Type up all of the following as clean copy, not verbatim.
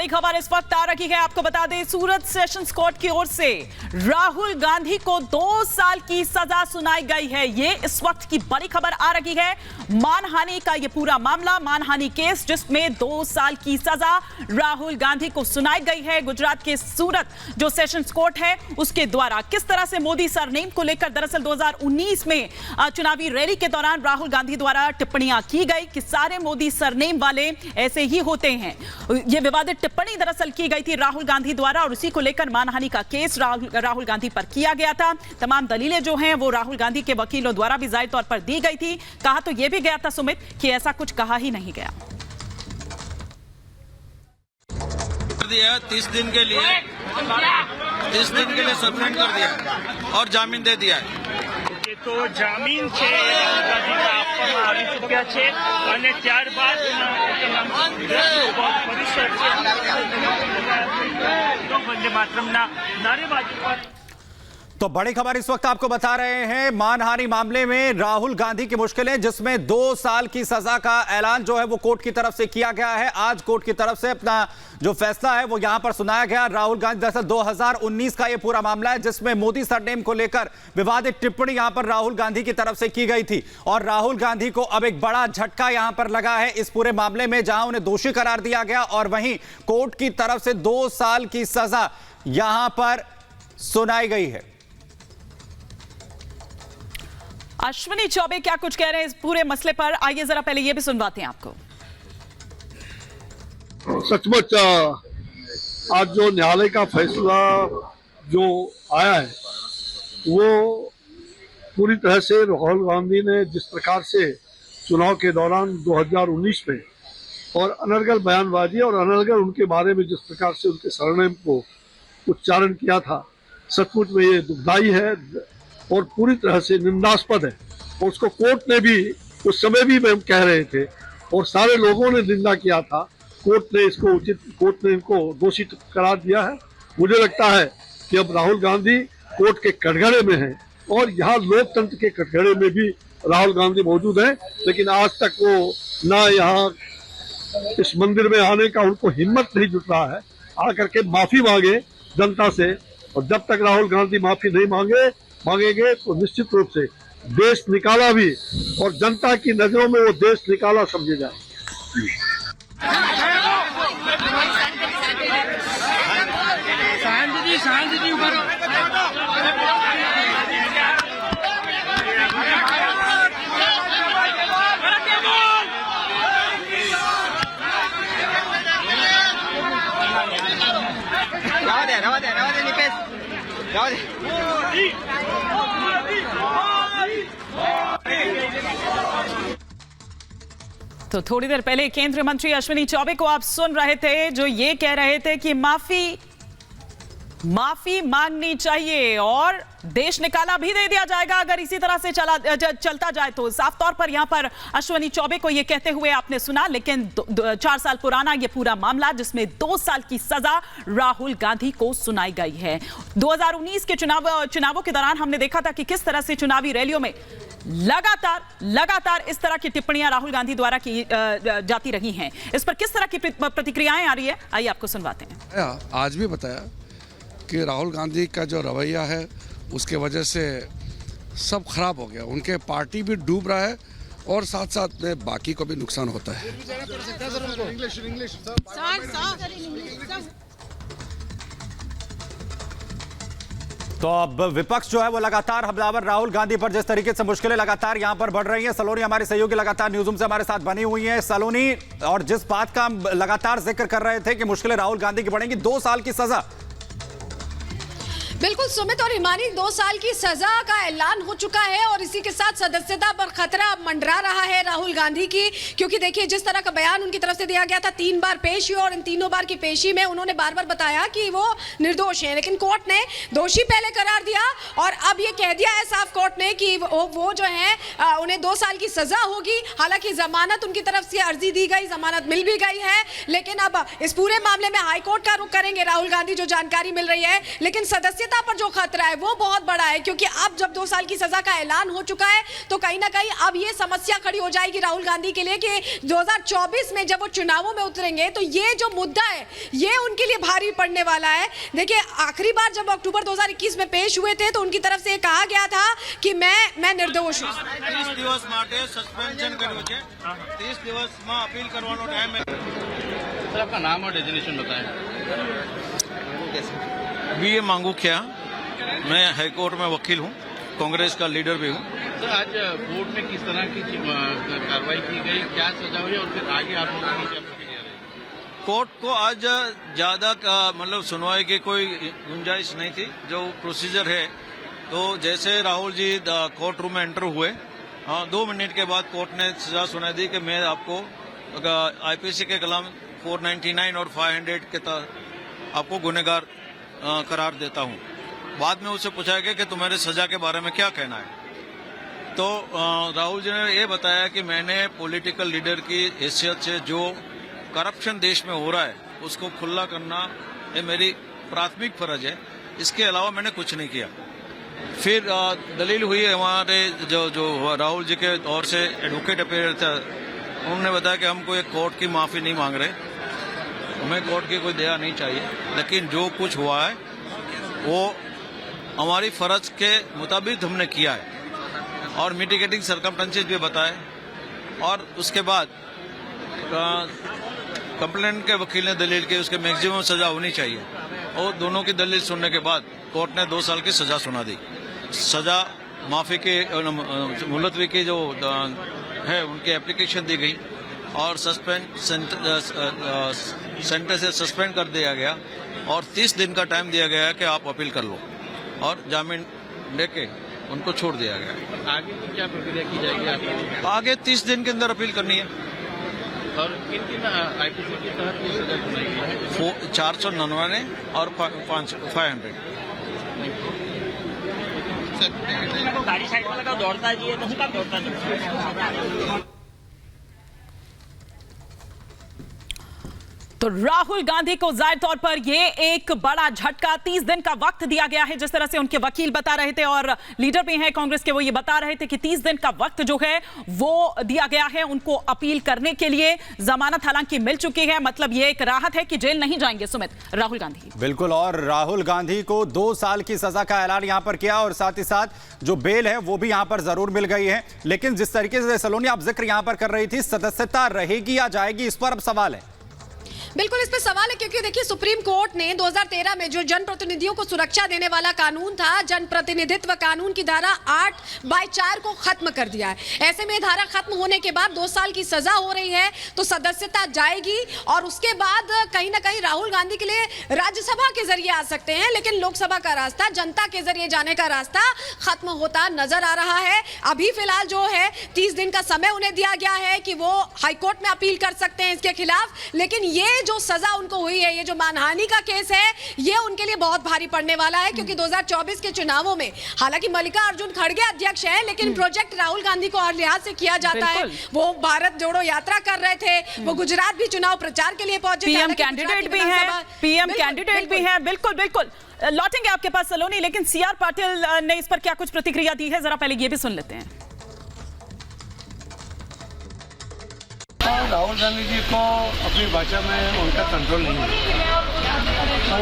बड़ी खबर इस वक्त आ रही है। आपको बता दें, सूरत सेशंस कोर्ट की ओर से राहुल गांधी को 2 साल की सजा सुनाई गई है। ये इस वक्त की बड़ी खबर आ रही है। मानहानि का ये पूरा मामला, मानहानि केस, जिसमें 2 साल की सजा राहुल गांधी को सुनाई गई है। गुजरात के सूरत जो सेशंस कोर्ट है उसके द्वारा किस तरह से मोदी सरनेम को लेकर दरअसल 2019 में चुनावी रैली के दौरान राहुल गांधी द्वारा टिप्पणियां की गई कि सारे मोदी सरनेम वाले ऐसे ही होते हैं। यह विवादित टिप्पणी दरअसल की गई थी राहुल गांधी द्वारा और उसी को लेकर मानहानि का केस राहुल गांधी पर किया गया था। तमाम दलीलें जो हैं वो राहुल गांधी के वकीलों द्वारा भी जाहिर तौर पर दी गई थी। कहा तो यह भी गया था सुमित कि ऐसा कुछ कहा ही नहीं गया। 30 दिन के लिए सस्पेंड कर दिया और जामीन दे दिया है। તો જામીન છે ગાંધીના આપવામાં આવી ચૂક્યા છે અને ત્યારબાદ પરિષદ છે વંદે માતરમના નારેબાજી પર। तो बड़ी खबर इस वक्त आपको बता रहे हैं, मानहानि मामले में राहुल गांधी की मुश्किलें, जिसमें 2 साल की सजा का ऐलान जो है वो कोर्ट की तरफ से किया गया है। आज कोर्ट की तरफ से अपना जो फैसला है वो यहां पर सुनाया गया। राहुल गांधी दरअसल 2019 का ये पूरा मामला है जिसमें मोदी सरनेम को लेकर विवादित टिप्पणी यहां पर राहुल गांधी की तरफ से की गई थी और राहुल गांधी को अब एक बड़ा झटका यहां पर लगा है इस पूरे मामले में, जहां उन्हें दोषी करार दिया गया और वहीं कोर्ट की तरफ से 2 साल की सजा यहां पर सुनाई गई है। अश्विनी चौबे क्या कुछ कह रहे हैं इस पूरे मसले पर, आइए जरा पहले ये भी सुनवाते हैं आपको। सचमुच आज जो न्यायालय का फैसला जो आया है वो पूरी तरह से राहुल गांधी ने जिस प्रकार से चुनाव के दौरान 2019 में और अनर्गल बयानबाजी और अनर्गल उनके बारे में जिस प्रकार से उनके सरनेम को उच्चारण किया था, सचमुच में ये दुखदायी है और पूरी तरह से निंदास्पद है। और उसको कोर्ट ने भी उस समय भी हम कह रहे थे और सारे लोगों ने निंदा किया था। कोर्ट ने इनको दोषी करार दिया है। मुझे लगता है कि अब राहुल गांधी कोर्ट के कटघरे में हैं और यहाँ लोकतंत्र के कटघरे में भी राहुल गांधी मौजूद हैं, लेकिन आज तक वो ना यहाँ इस मंदिर में आने का उनको हिम्मत नहीं जुट रहा है आकर के माफी मांगे जनता से। और जब तक राहुल गांधी माफी नहीं मांगेंगे तो निश्चित रूप से देश निकाला भी और जनता की नजरों में वो देश निकाला समझे जाए। तो थोड़ी देर पहले केंद्रीय मंत्री अश्विनी चौबे को आप सुन रहे थे जो ये कह रहे थे कि माफी मांगनी चाहिए और देश निकाला भी दे दिया जाएगा अगर इसी तरह से चलता जाए तो। साफ तौर पर यहां पर अश्विनी चौबे को यह कहते हुए आपने सुना, लेकिन 4 साल पुराना यह पूरा मामला जिसमें 2 साल की सजा राहुल गांधी को सुनाई गई है। 2019 के चुनावों के दौरान हमने देखा था कि किस तरह से चुनावी रैलियों में लगातार इस तरह की टिप्पणियां राहुल गांधी द्वारा की जाती रही हैं। इस पर किस तरह की प्रतिक्रियाएं आ रही है, आइए आपको सुनवाते हैं। आज भी बताया कि राहुल गांधी का जो रवैया है उसके वजह से सब खराब हो गया, उनके पार्टी भी डूब रहा है और साथ साथ में बाकी को भी नुकसान होता है। तो अब विपक्ष जो है वो लगातार हमलावर राहुल गांधी पर जिस तरीके से मुश्किलें लगातार यहां पर बढ़ रही हैं। सलोनी हमारे सहयोगी लगातार न्यूज़रूम से हमारे साथ बनी हुई हैं। सलोनी, और जिस बात का हम लगातार जिक्र कर रहे थे कि मुश्किलें राहुल गांधी की बढ़ेंगी, 2 साल की सजा। बिल्कुल सुमित और हिमानी, 2 साल की सजा का ऐलान हो चुका है और इसी के साथ सदस्यता पर खतरा मंडरा रहा है राहुल गांधी की, क्योंकि देखिए जिस तरह का बयान उनकी तरफ से दिया गया था, 3 बार पेश हुई और इन तीनों बार की पेशी में उन्होंने बार बार बताया कि वो निर्दोष हैं, लेकिन कोर्ट ने दोषी पहले करार दिया और अब ये कह दिया है साफ कोर्ट ने कि वो जो है उन्हें 2 साल की सजा होगी। हालांकि जमानत उनकी तरफ से अर्जी दी गई, जमानत मिल भी गई है, लेकिन अब इस पूरे मामले में हाईकोर्ट का रुख करेंगे राहुल गांधी, जो जानकारी मिल रही है। लेकिन सदस्यता सदस्यता पर जो खतरा है वो बहुत बड़ा है, क्योंकि अब जब 2 साल की सजा का ऐलान हो चुका है तो कहीं ना कहीं अब ये समस्या खड़ी हो जाएगी राहुल गांधी के लिए कि 2024 में जब वो चुनावों में उतरेंगे तो ये जो मुद्दा है ये उनके लिए भारी पड़ने वाला है। देखिए, आखिरी बार जब अक्टूबर 2021 में पेश हुए थे तो उनकी तरफ से कहा गया था कि मैं निर्दोष हूँ। 30 દિવસ માટે સસ્પેન્શન કર્યું છે, 30 દિવસમાં અપીલ કરવાનો ટાઈમ है। सर, आपका नाम और डेजिग्नेशन बताएं। बीए मांगूखिया, मैं हाईकोर्ट में वकील हूँ, कांग्रेस का लीडर भी हूँ। सर, आज कोर्ट में किस तरह की कार्रवाई की गई, क्या सजा हुई और फिर आगे आप लोगों की क्या प्रक्रिया रही? कोर्ट को आज ज्यादा मतलब सुनवाई की कोई गुंजाइश नहीं थी। जो प्रोसीजर है तो जैसे राहुल जी कोर्ट रूम में एंटर हुए 2 मिनट के बाद कोर्ट ने सजा सुनाई दी कि मैं आपको आईपीसी के कलम 499 और 500 के तहत आपको गुनहगार करार देता हूं। बाद में उससे पूछा गया कि तुम्हारे सजा के बारे में क्या कहना है, तो राहुल जी ने ये बताया कि मैंने पॉलिटिकल लीडर की हैसियत से जो करप्शन देश में हो रहा है उसको खुला करना ये मेरी प्राथमिक फर्ज है, इसके अलावा मैंने कुछ नहीं किया। फिर दलील हुई हमारे जो राहुल जी के ओर से एडवोकेट अपीयर था, उन्होंने बताया कि हम कोई कोर्ट की माफी नहीं मांग रहे, हमें कोर्ट की कोई दया नहीं चाहिए, लेकिन जो कुछ हुआ है वो हमारी फर्ज के मुताबिक हमने किया है और मिटिगेटिंग सर्कमस्टेंसेस भी बताए। और उसके बाद कंप्लेंट के वकील ने दलील की उसके मैक्सिमम सजा होनी चाहिए और दोनों की दलील सुनने के बाद कोर्ट ने 2 साल की सजा सुना दी। सजा माफी की मुलतवी की जो है उनकी एप्लीकेशन दी गई और सेंटर से सस्पेंड कर दिया गया और 30 दिन का टाइम दिया गया है कि आप अपील कर लो और जामीन लेके उनको छोड़ दिया गया। आगे की क्या प्रक्रिया की जाएगी आपकी? आगे 30 दिन के अंदर अपील करनी है। और किन आईपीसी के तहत ये सजा सुनाई गई है? 499 और 500। गाड़ी साइड में लगा दौड़ता है जी, नहीं कब दौड़ता है। तो राहुल गांधी को जाहिर तौर पर यह एक बड़ा झटका, 30 दिन का वक्त दिया गया है, जिस तरह से उनके वकील बता रहे थे और लीडर भी हैं कांग्रेस के, वो ये बता रहे थे कि 30 दिन का वक्त जो है वो दिया गया है उनको अपील करने के लिए। जमानत हालांकि मिल चुकी है, मतलब ये एक राहत है कि जेल नहीं जाएंगे सुमित राहुल गांधी। बिल्कुल, और राहुल गांधी को 2 साल की सजा का ऐलान यहां पर किया और साथ ही साथ जो बेल है वो भी यहां पर जरूर मिल गई है। लेकिन जिस तरीके से सलोनी आप जिक्र यहां पर कर रही थी, सदस्यता रहेगी या जाएगी, इस पर अब सवाल है। बिल्कुल इस पे सवाल है, क्योंकि देखिए सुप्रीम कोर्ट ने 2013 में जो जनप्रतिनिधियों को सुरक्षा देने वाला कानून था, जनप्रतिनिधित्व कानून की धारा 8/4 को खत्म कर दिया है। ऐसे में धारा खत्म होने के बाद 2 साल की सजा हो रही है तो सदस्यता जाएगी और उसके बाद कहीं ना कहीं राहुल गांधी के लिए राज्यसभा के जरिए आ सकते हैं, लेकिन लोकसभा का रास्ता, जनता के जरिए जाने का रास्ता खत्म होता नजर आ रहा है। अभी फिलहाल जो है 30 दिन का समय उन्हें दिया गया है कि वो हाईकोर्ट में अपील कर सकते हैं इसके खिलाफ, लेकिन ये जो सजा उनको हुई है, ये जो मानहानि का केस है, ये उनके लिए बहुत भारी पड़ने वाला है, क्योंकि 2024 के चुनावों में हालांकि मल्लिकार्जुन खड़गे अध्यक्ष हैं, लेकिन प्रोजेक्ट राहुल गांधी को हर लिहाज से किया जाता है। वो भारत जोड़ो यात्रा कर रहे थे, वो गुजरात भी चुनाव प्रचार के लिए पहुंचे, पीएम कैंडिडेट भी है, पीएम कैंडिडेट भी है। बिल्कुल बिल्कुल, लौटेंगे आपके पास सलोनी, लेकिन सीआर पाटिल ने इस पर क्या कुछ प्रतिक्रिया दी है, जरा पहले ये भी सुन लेते हैं। राहुल गांधी जी को अपनी भाषा में उनका कंट्रोल नहीं है, तो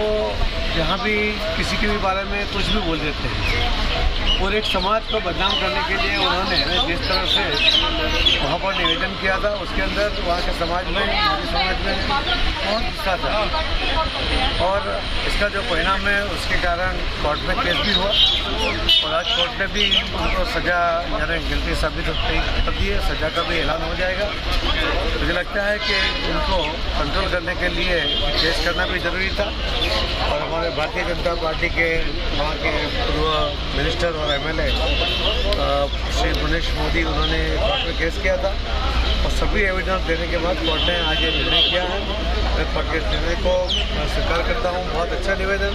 जहाँ भी किसी के भी बारे में कुछ भी बोल देते हैं और एक समाज को बदनाम करने के लिए उन्होंने जिस तरह से वहाँ पर निवेदन किया था, उसके अंदर वहाँ के समाज में, हिंदू समाज में बहुत गुस्सा था और इसका जो परिणाम है उसके कारण कोर्ट में केस भी हुआ और आज कोर्ट ने भी उनको सजा यानी गिल्टी साबित कर दी है, सजा का भी ऐलान हो जाएगा। मुझे लगता है कि उनको कंट्रोल करने के लिए केस करना भी जरूरी था और हमारे भारतीय जनता पार्टी के वहाँ के पूर्व मिनिस्टर और एमएलए श्री मनीष मोदी, उन्होंने कोर्ट में केस किया था और सभी एविडेंस देने के बाद कोर्ट ने आज ये निर्णय किया है। मैं कोर्ट के निर्णय को स्वीकार करता हूँ, बहुत अच्छा निवेदन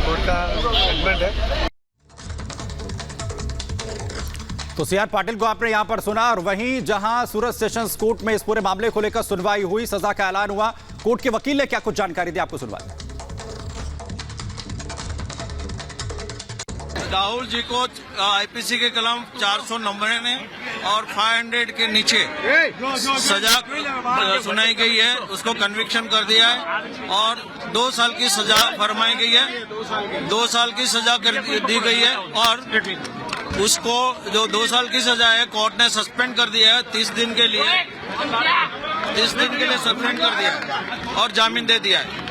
कोर्ट का स्टेटमेंट है। तो सीआर पाटिल को आपने यहां पर सुना और वहीं जहां सूरत सेशंस कोर्ट में इस पूरे मामले को लेकर सुनवाई हुई, सजा का ऐलान हुआ, कोर्ट के वकील ने क्या कुछ जानकारी दी, आपको सुनवाई। राहुल जी को आईपीसी के कलम 490 और 500 के नीचे सजा सुनाई गई है, उसको कन्विक्शन कर दिया है और 2 साल की सजा फरमाई गई है। 2 साल की सजा दी गई है और उसको जो 2 साल की सजा है कोर्ट ने सस्पेंड कर दिया है 30 दिन के लिए सस्पेंड कर दिया है और जामीन दे दिया है।